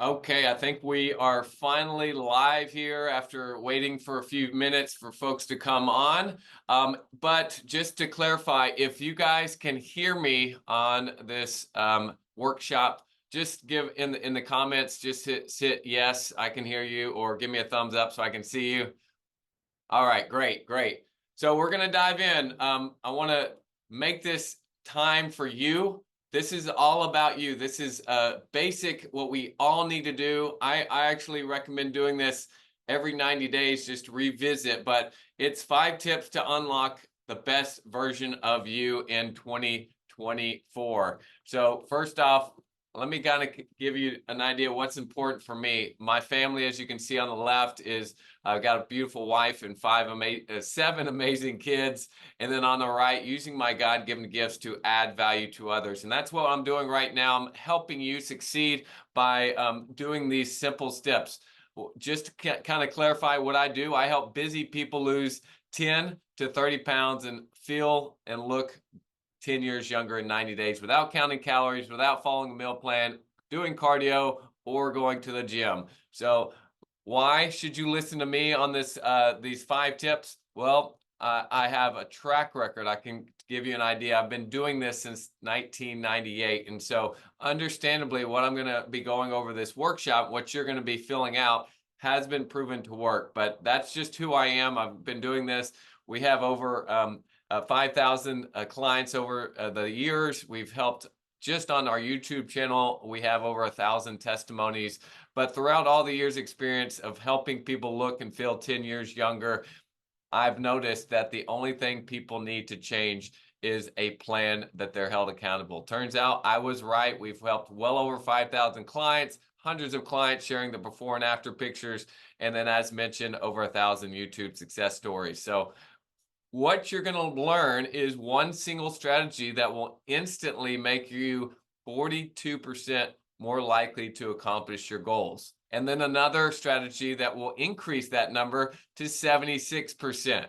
Okay, I think we are finally live here after waiting for a few minutes for folks to come on. But just to clarify, if you guys can hear me on this workshop, just give in the comments, just hit yes, I can hear you, or give me a thumbs up so I can see you. All right, great, great. So we're going to dive in. I want to make this time for you. This is all about you. This is basic, what we all need to do. I actually recommend doing this every 90 days, just to revisit, but it's 5 tips to unlock the best version of you in 2024. So first off, let me kind of give you an idea of what's important for me. My family, as you can see on the left, is I've got a beautiful wife and 7 amazing kids. And then on the right, using my God-given gifts to add value to others. And that's what I'm doing right now. I'm helping you succeed by doing these simple steps. Just to kind of clarify what I do, I help busy people lose 10 to 30 pounds and feel and look 10 years younger in 90 days without counting calories, without following a meal plan, doing cardio, or going to the gym. So why should you listen to me on these 5 tips? Well, I have a track record. I can give you an idea. I've been doing this since 1998. And so understandably, what I'm going to be going over this workshop, what you're going to be filling out, has been proven to work. But that's just who I am. I've been doing this. We have over 5,000 clients over the years. We've helped just on our YouTube channel. We have over 1,000 testimonies. But throughout all the years' experience of helping people look and feel 10 years younger, I've noticed that the only thing people need to change is a plan that they're held accountable. Turns out I was right. We've helped well over 5,000 clients, hundreds of clients sharing the before and after pictures, and then as mentioned, over 1,000 YouTube success stories. So what you're going to learn is one single strategy that will instantly make you 42% more likely to accomplish your goals. And then another strategy that will increase that number to 76%.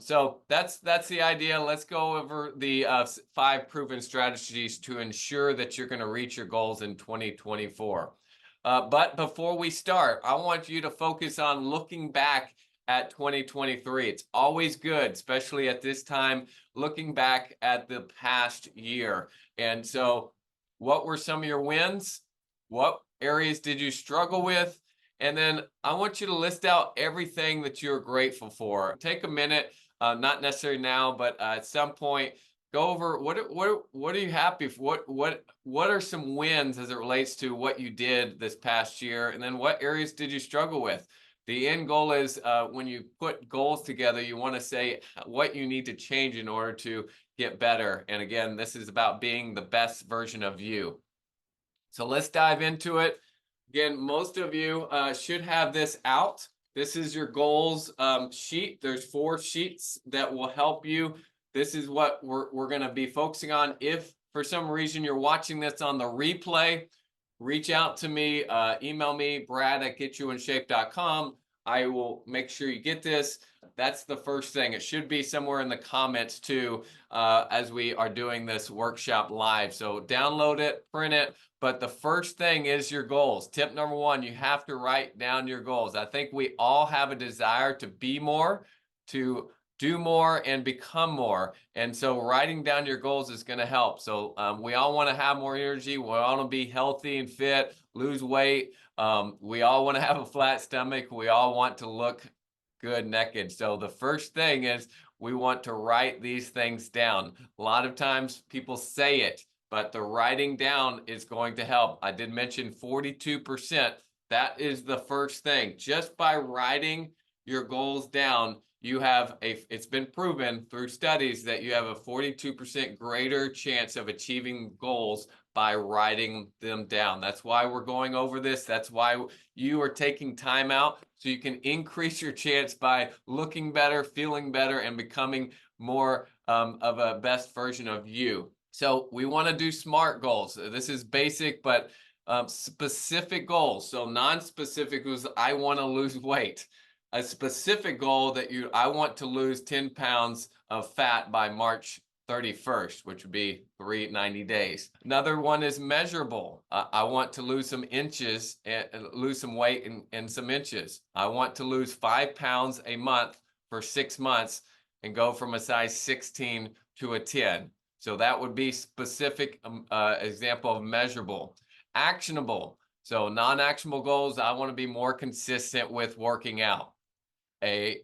So that's the idea. Let's go over the 5 proven strategies to ensure that you're going to reach your goals in 2024. But before we start, I want you to focus on looking back at 2023. It's always good, especially at this time, looking back at the past year. And so what were some of your wins? What areas did you struggle with? And then I want you to list out everything that you're grateful for. Take a minute, not necessarily now, but at some point, go over what are you happy for? What are some wins as it relates to what you did this past year? And then what areas did you struggle with? The end goal is when you put goals together, you want to say what you need to change in order to get better. And again, this is about being the best version of you. So let's dive into it. Again, most of you should have this out. This is your goals sheet. There's 4 sheets that will help you. This is what we're going to be focusing on. If for some reason you're watching this on the replay, reach out to me, email me, brad@getyouinshape.com. I will make sure you get this. That's the first thing. It should be somewhere in the comments too, as we are doing this workshop live. So download it, print it. But the first thing is your goals. Tip number 1, you have to write down your goals. I think we all have a desire to be more, to do more, and become more. And so writing down your goals is going to help. So we all want to have more energy. We all want to be healthy and fit, lose weight. We all want to have a flat stomach. We all want to look good naked. So the first thing is we want to write these things down. A lot of times people say it, but the writing down is going to help. I did mention 42%. That is the first thing. Just by writing your goals down, it's been proven through studies that you have a 42% greater chance of achieving goals by writing them down. That's why we're going over this. That's why you are taking time out, so you can increase your chance by looking better, feeling better, and becoming more of a best version of you. So we want to do SMART goals. This is basic, but specific goals. So non-specific was I want to lose weight. A specific goal that I want to lose 10 pounds of fat by March 31st, which would be 90 days. Another one is measurable. I want to lose some inches and lose some weight and some inches. I want to lose 5 pounds a month for 6 months and go from a size 16 to a 10. So that would be specific example of measurable. Actionable. So non-actionable goals, I want to be more consistent with working out. A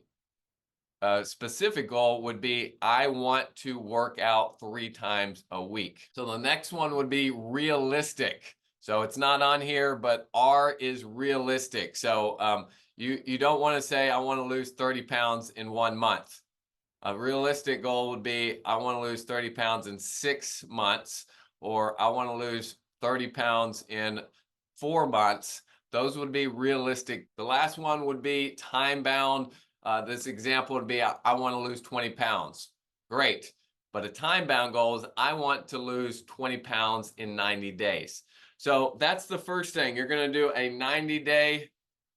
specific goal would be I want to work out 3 times a week. So the next one would be realistic. So it's not on here, but R is realistic. So you don't want to say I want to lose 30 pounds in 1 month. A realistic goal would be I want to lose 30 pounds in 6 months, or I want to lose 30 pounds in 4 months. Those would be realistic. The last one would be time bound. This example would be I want to lose 20 pounds. Great. But a time-bound goal is I want to lose 20 pounds in 90 days. So that's the first thing. You're going to do a 90-day.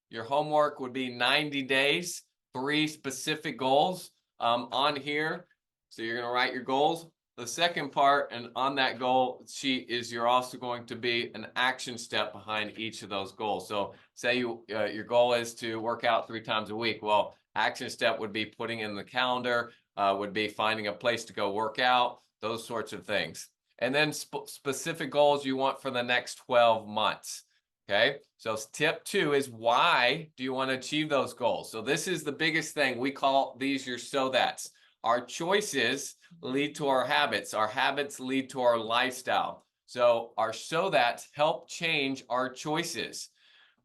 Your homework would be 90 days, 3 specific goals on here. So you're going to write your goals. The second part, and on that goal sheet, is you're also going to be an action step behind each of those goals. So say your goal is to work out 3 times a week. Well, action step would be putting in the calendar, would be finding a place to go work out, those sorts of things. And then specific goals you want for the next 12 months. Okay, so tip 2 is why do you want to achieve those goals? So this is the biggest thing. We call these your so that's. Our choices lead to our habits. Our habits lead to our lifestyle. So our so that's help change our choices.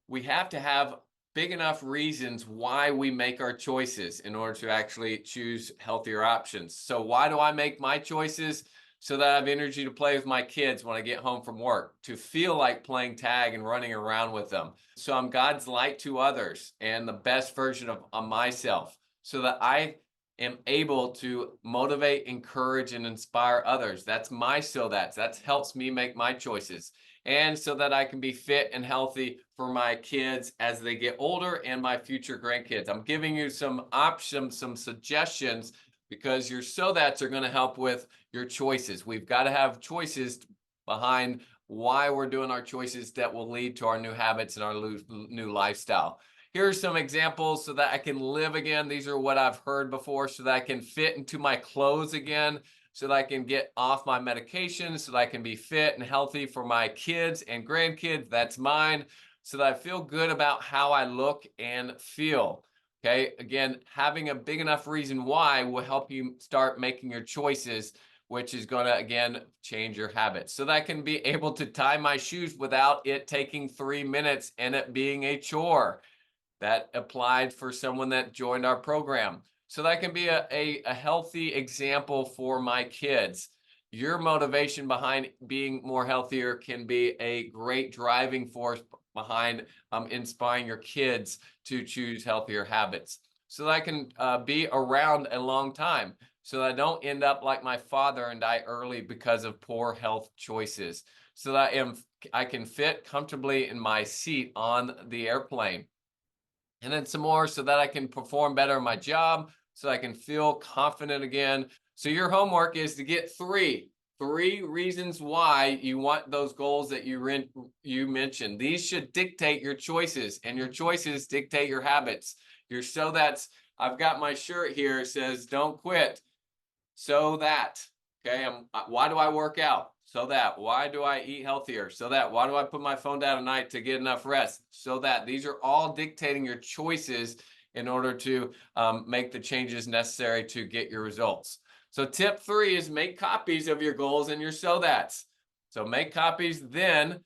We have to have big enough reasons why we make our choices in order to actually choose healthier options. So why do I make my choices? So that I have energy to play with my kids when I get home from work, to feel like playing tag and running around with them. So I'm God's light to others and the best version of myself, so that I am able to motivate, encourage, and inspire others. That's my so that's. That helps me make my choices. And so that I can be fit and healthy for my kids as they get older and my future grandkids. I'm giving you some options, some suggestions, because your so that's are going to help with your choices. We've got to have choices behind why we're doing our choices that will lead to our new habits and our new lifestyle. Here are some examples so that I can live again. These are what I've heard before, so that I can fit into my clothes again, so that I can get off my medication, so that I can be fit and healthy for my kids and grandkids. That's mine. So that I feel good about how I look and feel. Okay, again, having a big enough reason why will help you start making your choices, which is going to, again, change your habits. So that I can be able to tie my shoes without it taking 3 minutes and it being a chore. That applied for someone that joined our program. So that can be a healthy example for my kids. Your motivation behind being more healthier can be a great driving force behind inspiring your kids to choose healthier habits. So that I can be around a long time, so that I don't end up like my father and die early because of poor health choices. So that I can fit comfortably in my seat on the airplane. And then some more, so that I can perform better in my job, so I can feel confident again. So your homework is to get three reasons why you want those goals that you mentioned. These should dictate your choices, and your choices dictate your habits. So that's, I've got my shirt here, it says don't quit. So that, okay, why do I work out? So that. Why do I eat healthier? So that. Why do I put my phone down at night to get enough rest? So that. These are all dictating your choices in order to make the changes necessary to get your results. So tip 3 is make copies of your goals and your so that's. So make copies, then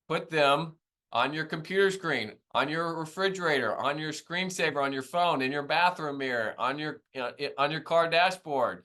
put them on your computer screen, on your refrigerator, on your screensaver, on your phone, in your bathroom mirror, on your car dashboard.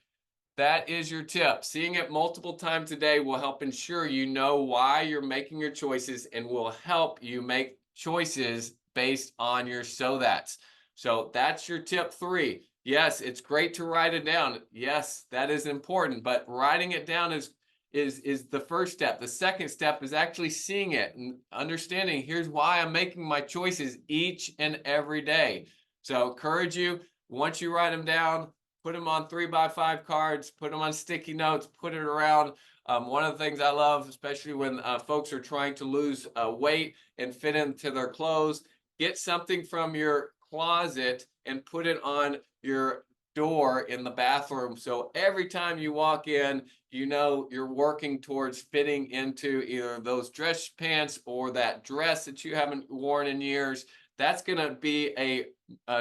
That is your tip. Seeing it multiple times a day will help ensure you know why you're making your choices, and will help you make choices based on your so that's. So that's your tip 3. Yes, it's great to write it down. Yes, that is important, but writing it down is the first step. The second step is actually seeing it and understanding, here's why I'm making my choices each and every day. So I encourage you, once you write them down, put them on 3x5 cards, put them on sticky notes, put it around. One of the things I love, especially when folks are trying to lose weight and fit into their clothes, get something from your closet and put it on your door in the bathroom. So every time you walk in, you know you're working towards fitting into either those dress pants or that dress that you haven't worn in years. That's going to be a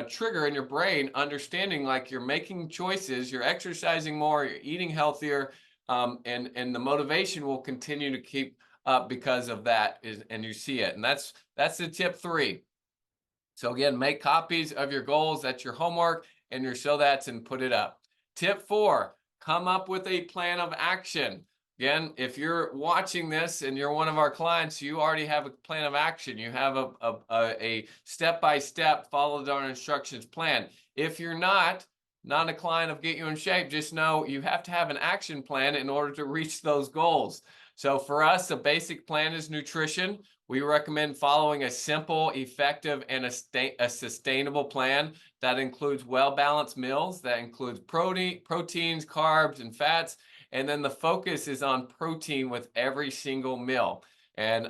trigger in your brain, understanding like you're making choices, you're exercising more, you're eating healthier, and the motivation will continue to keep up because of that, and you see it. And that's the tip 3. So again, make copies of your goals. That's your homework and your show that's and put it up. Tip 4, come up with a plan of action. Again, if you're watching this and you're one of our clients, you already have a plan of action. You have a step-by-step, followed our instructions plan. If you're not a client of Get You in Shape, just know you have to have an action plan in order to reach those goals. So for us, a basic plan is nutrition. We recommend following a simple, effective, and a sustainable plan that includes well-balanced meals, that includes proteins, carbs, and fats. And then the focus is on protein with every single meal. And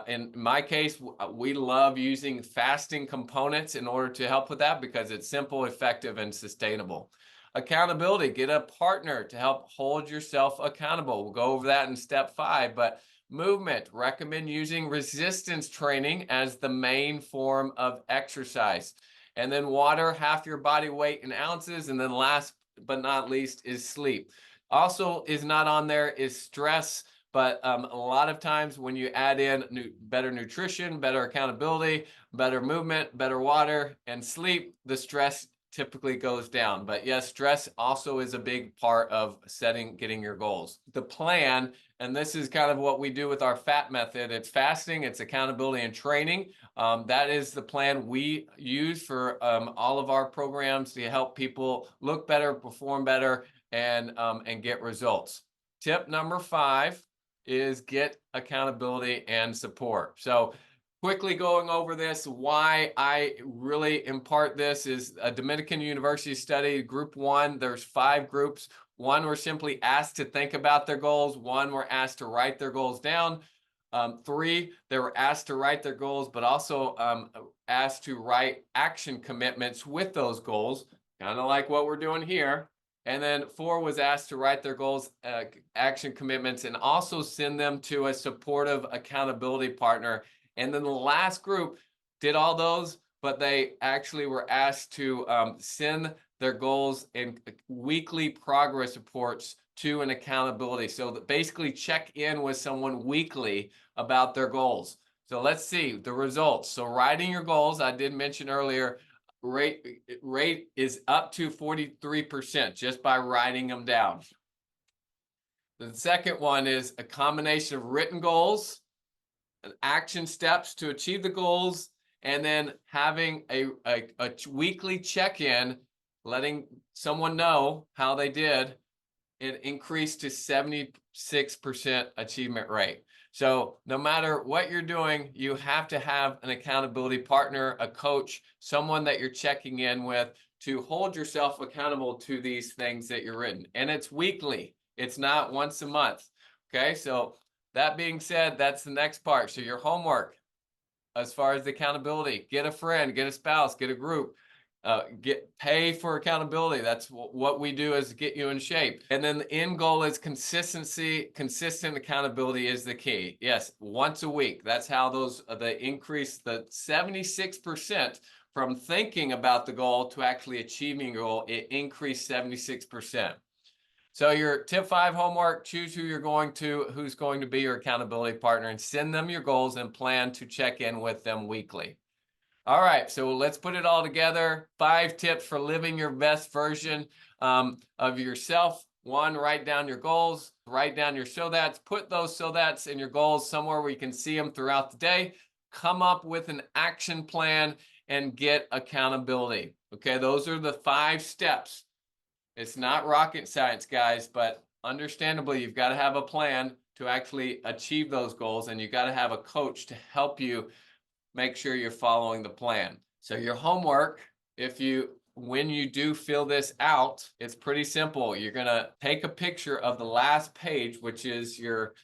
in my case, we love using fasting components in order to help with that because it's simple, effective, and sustainable. Accountability, get a partner to help hold yourself accountable. We'll go over that in step 5, but movement, recommend using resistance training as the main form of exercise. And then water, half your body weight in ounces. And then last but not least is sleep. Also is not on there is stress, but a lot of times when you add in better nutrition, better accountability, better movement, better water, and sleep, the stress typically goes down. But yes, stress also is a big part of getting your goals. The plan, and this is kind of what we do with our FAT method. It's fasting, it's accountability and training. That is the plan we use for all of our programs to help people look better, perform better, and get results. Tip number 5 is get accountability and support. So quickly going over this, why I really impart this is a Dominican University study, group 1, there's 5 groups. 1 were simply asked to think about their goals. 1 were asked to write their goals down. 3, they were asked to write their goals, but also asked to write action commitments with those goals, kind of like what we're doing here. And then 4 was asked to write their goals, action commitments, and also send them to a supportive accountability partner. And then the last group did all those, but they actually were asked to send their goals and weekly progress reports to an accountability. So that basically check in with someone weekly about their goals. So let's see the results. So writing your goals, I did mention earlier, rate is up to 43% just by writing them down. The second one is a combination of written goals, action steps to achieve the goals, and then having a weekly check-in, letting someone know how they did. It increased to 76% achievement rate. So no matter what you're doing, you have to have an accountability partner, a coach, someone that you're checking in with to hold yourself accountable to these things that you're written. And it's weekly. It's not once a month. Okay, so that being said, that's the next part. So your homework, as far as the accountability, get a friend, get a spouse, get a group. Pay for accountability. That's what we do is Get You in Shape. And then the end goal is consistency. Consistent accountability is the key. Yes, once a week. That's how the increase, the 76% from thinking about the goal to actually achieving your goal, it increased 76%. So your tip 5 homework, choose who's going to be your accountability partner, and send them your goals and plan to check in with them weekly. All right, so let's put it all together. 5 tips for living your best version of yourself. 1, write down your goals, write down your so that's, put those so that's and your goals somewhere where you can see them throughout the day. Come up with an action plan and get accountability. Okay, those are the 5 steps. It's not rocket science, guys, but understandably, you've got to have a plan to actually achieve those goals, and you've got to have a coach to help you make sure you're following the plan. So your homework, if you when you do fill this out, it's pretty simple. You're going to take a picture of the last page, which is your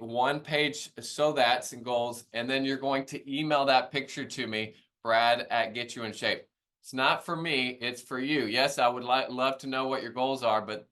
one page so that's and goals, and then you're going to email that picture to me, Brad at Get You in Shape. It's not for me, it's for you. Yes, I would love to know what your goals are, but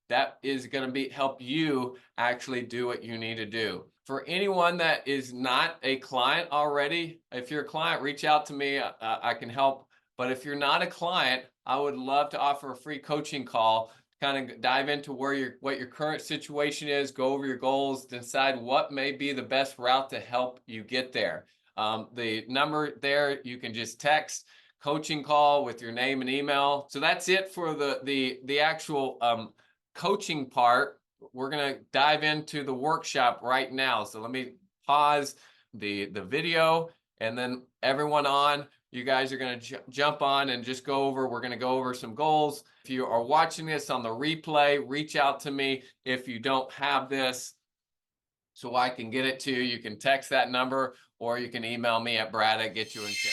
that is going to help you actually do what you need to do. For anyone that is not a client already, if you're a client, reach out to me. I can help. But if you're not a client, I would love to offer a free coaching call to kind of dive into what your current situation is, go over your goals, decide what may be the best route to help you get there. The number there, you can just text coaching call with your name and email. So that's it for the actual coaching part. We're going to dive into the workshop right now. So let me pause the video, and then everyone on, you guys are going to jump on and just go over. We're going to go over some goals. If you are watching this on the replay, reach out to me if you don't have this so I can get it to you. You can text that number or you can email me at Brad at Get You in Shape.